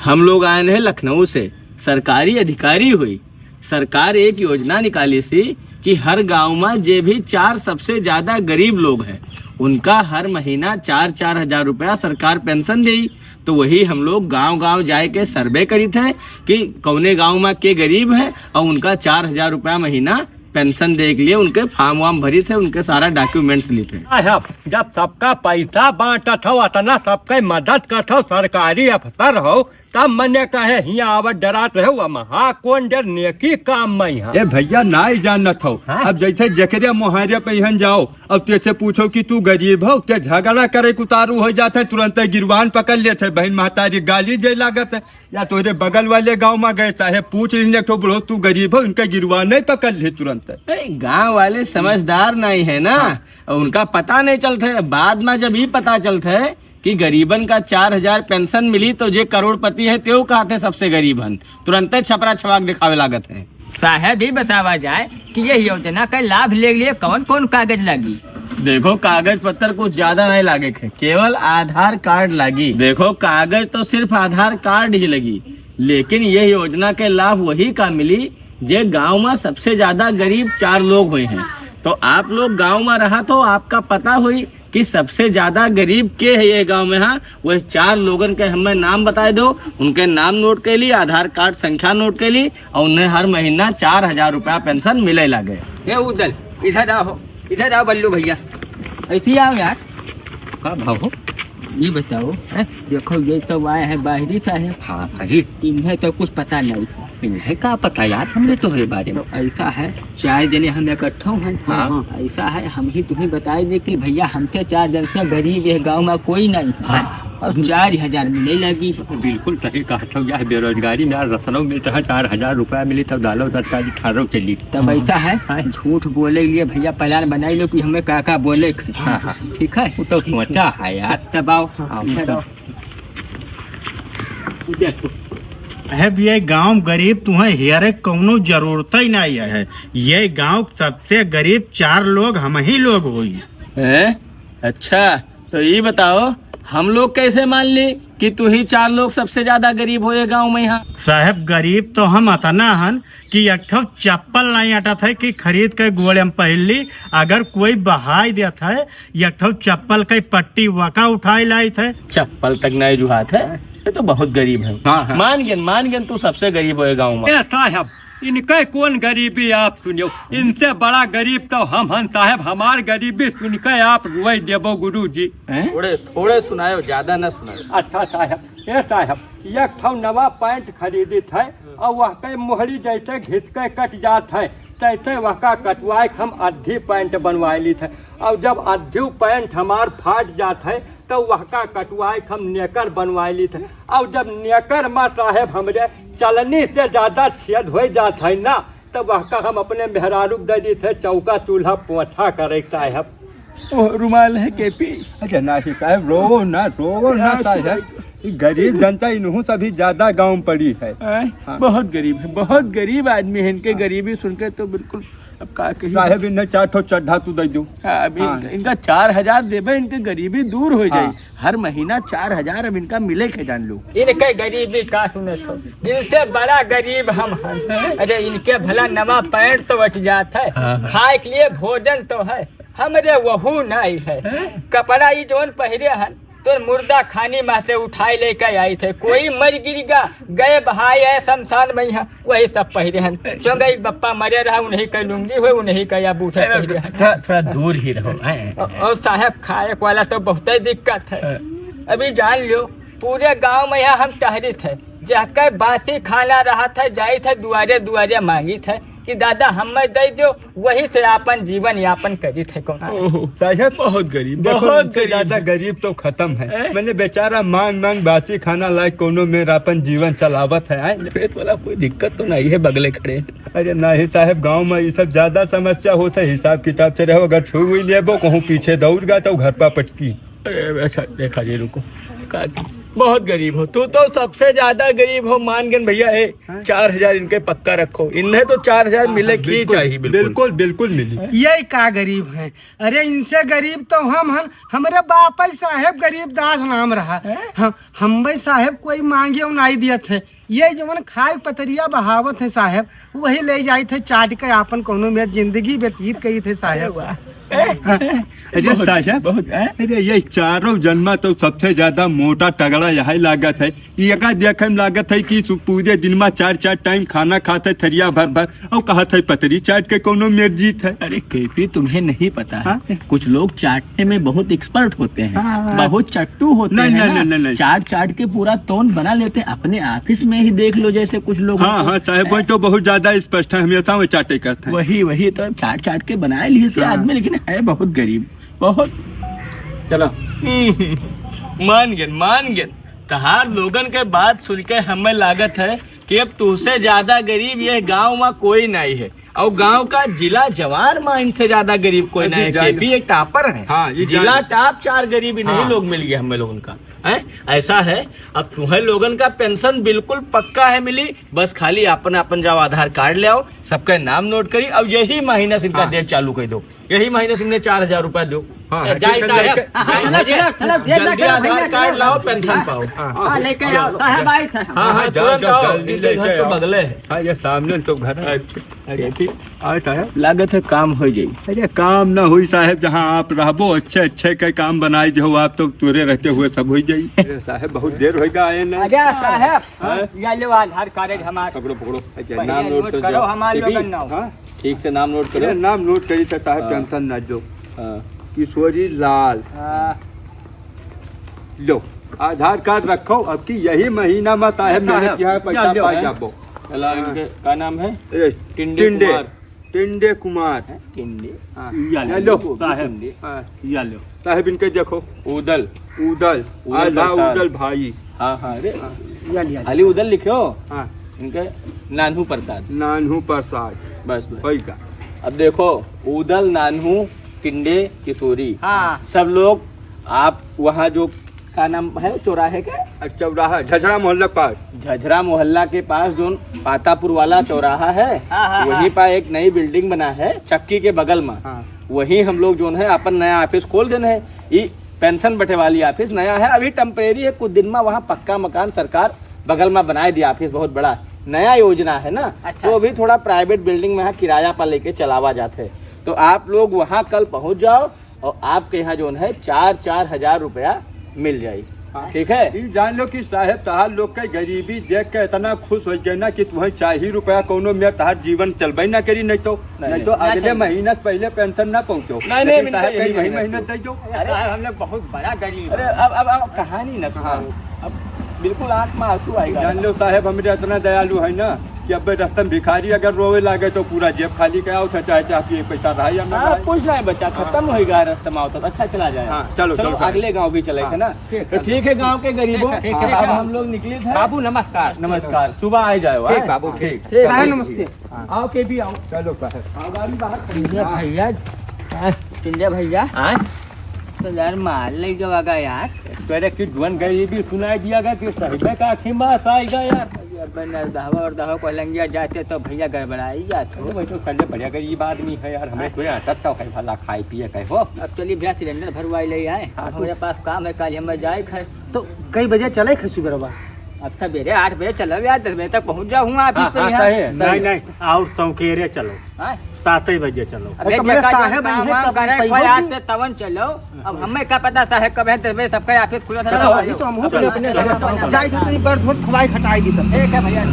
हम लोग आए हैं लखनऊ से, सरकारी अधिकारी हुई। सरकार एक योजना निकाली सी कि हर गांव में जे भी 4 सबसे ज्यादा गरीब लोग हैं उनका हर महीना 4-4 हजार रुपया सरकार पेंशन देगी। तो वही हम लोग गांव गांव जाए के सर्वे करी थे कि कौने गांव में के गरीब है और उनका 4 हजार रुपया महीना पेंशन दे के लिए उनके फॉर्म वार्म भरी थे, उनके सारा डॉक्यूमेंट्स लिए थे। जब सबका पैसा बांटत हो अतना सबके मदद करत हो सरकारी अफसर हो तब मने कहे हिया आवत डरात रहो महा कौन डर नेकी काम में यहाँ। ए भैया ना ही जानत हो। अब जैसे जकरे मुहारे पे यहाँ जाओ अब तेसे पूछो कि तू गरीब हो ते झगड़ा करे उतारू हो जाते तुरंत गिरवान पकड़ लेते बहन महतारी गाली दे लागत है। या तोरे बगल वाले गांव में गए चाहे पूछ लेने तो बोलो तू गरीब हो इनका गिरवान नहीं पकड़ ले तुरंत। गांव वाले समझदार नहीं है ना, उनका पता नहीं चलता। बाद में जब ये पता चलता है कि गरीबन का 4 हजार पेंशन मिली तो जे करोड़पति है त्यो कहते सबसे गरीब हन, तुरंत छपरा छवाक दिखावे लागत है। साहब भी बतावा जाए कि ये योजना का लाभ ले लिए कौन कौन कागज लगी। देखो कागज पत्र कुछ ज्यादा नहीं लागे थे, केवल आधार कार्ड लगी। देखो कागज तो सिर्फ आधार कार्ड ही लगी, लेकिन ये योजना के लाभ वही का मिली जे गांव में सबसे ज्यादा गरीब 4 लोग हुए हैं। तो आप लोग गांव में रहा तो आपका पता हुई कि सबसे ज्यादा गरीब के है ये गांव में। हाँ वह 4 लोगन के हमें नाम बताए दो, उनके नाम नोट के लिए, आधार कार्ड संख्या नोट के लिए और उन्हें हर महीना 4 हजार रुपया पेंशन मिले लगे। ये उदल इधर आओ बल्लू भैया, ऐसी आओ यार। का भाव ये बताओ है? देखो ये तो आए हैं बाहरी साहब। हाँ भाई इन्हें तो कुछ पता नहीं। इन्हें क्या पता यार, हमने तो हर बारे में ऐसा है 4 जने हम इकट्ठा हैं। हाँ ऐसा है हम ही तुम्हें बताएंगे कि भैया हमसे 4 जन से गरीब है गांव में कोई नहीं है और 4 हजार मिले लगी। बिल्कुल सही कहा यार, बेरोजगारी में रसनों मिलता है 4 हजार रुपया मिली तब दालो तरकारी खारो चली। तब ऐसा है झूठ बोले लिए भैया प्लान बनाई लो कि हमें क्या बोले। ठीक है वो तो सोचा है यार। तब आओ ये गांव गरीब तुम्हें हेरे कौनो जरूरत ही नहीं है। ये गांव सबसे गरीब 4 लोग हम ही लोग हुई। अच्छा तो ये बताओ हम लोग कैसे मान ली कि तू ही 4 लोग सबसे ज्यादा गरीब होए गांव में? यहाँ साहब गरीब तो हम अतना हन कि एक ठो चप्पल नहीं अटत है कि खरीद के गोड़े में पहन ली। अगर कोई बहाई देता है एक ठो चप्पल के पट्टी वका उठाई लाई थे, चप्पल तक नहीं जुहात है, ये तो बहुत गरीब है। हाँ। मान गए तू सबसे गरीब होए गाँव में। साहब इनके कौन गरीबी आप सुनियो, इनसे बड़ा गरीब तो हम हन साहब। हमार गरीबी सुनकर आप रुई देवो गुरु जी। थोड़े सुनायो, ज्यादा न सुनायो। अच्छा साहब ये साहब एक ठो नवा पैंट खरीदी थे और वह के मोहरी जैसे घिस के कट जात है तैसे वह का कटवाए हम आधी पैंट बनवाए ली थे। और जब आधी पैंट हमार फाट जात है तो वह का कटवाए हम नेकर बनवाए ली थे। और जब नेकर में साहेब हमरे चलनी से ज्यादा छेद हो जात है ना तब वह का हम अपने मेहरारू दे दी थे चौका चूल्हा पोछा करे साहब। रुमाल है केपी। अच्छा ना साहब रो ना साहब, गरीब जनता इन्हों सभी ज्यादा गांव पड़ी है। हाँ। बहुत गरीब आदमी है, इनके गरीबी सुनकर तो बिल्कुल अब का साहब इन्हें 4 ठो चढ़ा तू दे दो। अभी इनका 4 हजार देवे, इनके गरीबी दूर हो जाए। हर महीना 4 हजार अब इनका मिले के जान लो। इनके गरीबी का सुने तो इनसे बड़ा गरीब हम हैं। अरे इनके भला नवा पैंट तो बच जाता है, खाए के लिए भोजन तो है, हमरे वहू नहीं है। कपड़ा ये जोन पहरे हन तो मुर्दा खानी में से उठाई लेकर आई थे। कोई मर गिरगा गए बहाई है शमशान में यहाँ वही सब पहरे हन। चौंगई बप्पा मरे रहा उन्हीं का लुंगी हुए उन्हीं का या बूढ़े पहरे। थोड़ा दूर ही रहो। और साहब खाए वाला तो बहुत ही दिक्कत है। अभी जान लो पूरे गांव में यहाँ हम टहरी थे, जाकर बासी खाना रहा था जाई थे दुआरे मांगी थे कि दादा हमें दे दो, वही से अपन जीवन यापन करी थे। साहब बहुत गरीब, बहुत ज्यादा गरीब तो खत्म है। मैंने बेचारा मांग बासी खाना लायक कोनो मेरा अपन जीवन चलावत है। पेट वाला कोई दिक्कत तो नहीं है, बगले खड़े। अरे नहीं साहब गांव में ये सब ज्यादा समस्या होता है। हिसाब किताब से रहो, अगर छू हुई लेबो कहूँ पीछे दौड़ गया तो घर पर पटकी। अच्छा देखा जी रुको बहुत गरीब हो। तू तो सबसे ज्यादा गरीब हो, मान गए भैया। 4,000 इनके पक्का रखो, इन्हें तो 4,000 मिले की चाहिए। बिल्कुल बिल्कुल मिली। यही का गरीब है? अरे इनसे गरीब तो हम हन, हमारे बापा साहेब गरीब दास नाम रहा। हम भाई साहेब कोई मांगे नहीं दिए थे। ये जो खाए पतरिया बहावत है साहेब, वही ले जाए थे चाट के आपन कोनो में जिंदगी व्यतीत करी थे साहेब। अरे साहब, अरे ये चारों जन्मा तो सबसे ज्यादा मोटा तगड़ा यही लागत है। एका देखे में लागत है कि पूरे दिन में 4 टाइम खाना खाते थरिया भर भर, और कहा था पतरी चाट के कोनो मेर जीत है। अरे केपी, तुम्हें नहीं पता है, कुछ लोग चाटने में बहुत एक्सपर्ट होते हैं, बहुत चट्टू होते हैं ना। चाट के पूरा तोन बना लेते हैं। अपने ऑफिस में ही देख लो, जैसे कुछ लोग। हाँ साहब, वही तो बहुत ज्यादा स्पष्ट है, हमेशा वो चाटे करते हैं। वही तो चाट के बनाए लिए से आदमी, लेकिन है बहुत गरीब, बहुत। चलो मान गए तहार लोगन के बात सुन के हमें लागत है कि अब तुझसे ज्यादा गरीब ये गांव में कोई नहीं है, और गांव का जिला जवार में इनसे ज्यादा गरीब कोई नहीं है। केपी एक टॉपर है। हाँ, ये जिला टॉप 4 गरीब नहीं लोग मिल गए हमें लोगन का है। ऐसा है, अब तुम्हें लोगन का पेंशन बिल्कुल पक्का है मिली। बस खाली अपन जाओ आधार कार्ड ले आओ, सबका नाम नोट करी, अब यही महीना से इनका डेट चालू कर दो। यही महीने से 4,000 रुपया दो। जल्दी आधार कार्ड लाओ, पेंशन पाओ। लेके आओ साहब, आई साहब। हाँ तुरंत आओ, घर तो बगले है। हाँ, ये सामने तो घर है। आए साहब, लागत है काम हो जाये। अरे काम ना हुई साहब, जहाँ आप रहबो अच्छे के काम बनाई दो आप, तो तुरे रहते हुए सब हो जाये। अरे साहब, बहुत देर हो गया आए ना। अरे साहब, ये लो आधार कार्ड हमारा। पकड़ो नाम नोट करो, हमारे लोगन नाम। ठीक से नाम नोट करो। नाम नोट करी तो साहब टेंशन ना दो। किशोरी लाल, लो आधार कार्ड रखो। अब की यही महीना में साहब मेहनत किया है, पैसा पाई जाबो। इनके क्या नाम है? टिंडे कुमार। लो साहब इनके देखो, उदल भाई। हाँ अरे खाली उदल लिखो। हाँ, इनके नानू प्रसाद। बस होगा। अब देखो, उदल, नानू, टिंडे, किशोरी। हाँ, सब लोग आप वहाँ जो का नाम है, चौराहे का चौराहा झझरा मोहल्ला पास, झझरा मोहल्ला के पास जो पातापुर वाला चौराहा है, हाँ, वहीं पर एक नई बिल्डिंग बना है चक्की के बगल में। वही हम लोग जो है अपन नया ऑफिस खोल देना है। ये पेंशन बटे वाली ऑफिस नया है, अभी टेम्परेरी है, कुछ दिन में वहाँ पक्का मकान सरकार बगल में बनाए दिया। ऑफिस बहुत बड़ा नया योजना है ना। अच्छा। तो अभी थोड़ा प्राइवेट बिल्डिंग में किराया पर लेके चलावा जाते हैं। तो आप लोग वहाँ कल पहुँच जाओ, और आपके यहाँ जो है 4-4 हजार रुपया मिल जाये। ठीक है? ये जान लो कि साहब तहार लोग के गरीबी देख के इतना खुश हो गए ना कि तुम्हें 4 रुपया कोनो में तहार जीवन चलबे ना करी। नहीं तो अगले महीने से पहले पेंशन ना पहुँचो। नहीं, साहब यही महीने दे दो। अरे हम लोग बहुत बड़ा गरीब। अरे अब कहानी न सुनाओ, अब बिल्कुल आंख में आंसू आएगा। जान लो साहब, हमारे इतना दयालु है ना कि अब रास्ते में भिखारी अगर रोवे लागे तो पूरा जेब खाली के आओ, चाहे एक पैसा रहा या ना रहा। कुछ नहीं बच्चा, खत्म होगा रास्ते में आओ तो अच्छा चला जाए। हाँ, चलो अगले गांव भी चले थे ना। तो ठीक है गांव के गरीबों, अब हम लोग निकले थे। बाबू नमस्कार। नमस्कार, सुबह आ जाओ। ठीक बाबू, ठीक। नमस्ते। आओ के भी आओ। चलो साहब, गाड़ी बाहर भैया, चिंजा भैया, तो यार माल ले जाओगा यार। तेरे की ध्वन गरीबी सुनाई दिया गया कि साहिबे का आखिर बात आएगा यार। दहवा को लंगिया जाते तो भैया गड़बड़ाई जाते। वही तो करने बढ़िया गरीब आदमी है यार, हमें कोई आता था कहीं भला खाए पिए कहीं हो। अब चलिए भैया सिलेंडर भरवाई ले आए। अब हमारे पास काम है, कल हमें जाए है। तो कई बजे चले सुबह? अब सवेरे 8 बजे चलो यार, 10 बजे तक पहुंच जाऊंगा ऑफिस पे यहाँ। नहीं, और सौकेरे चलो, 7 बजे चलो। अबे साहब आज से तवन चलो। अब हमें क्या पता साहब कब है, 10 बजे सबका ऑफिस खुला था। तो हम खवाई खटाएगी। ठीक है भैया।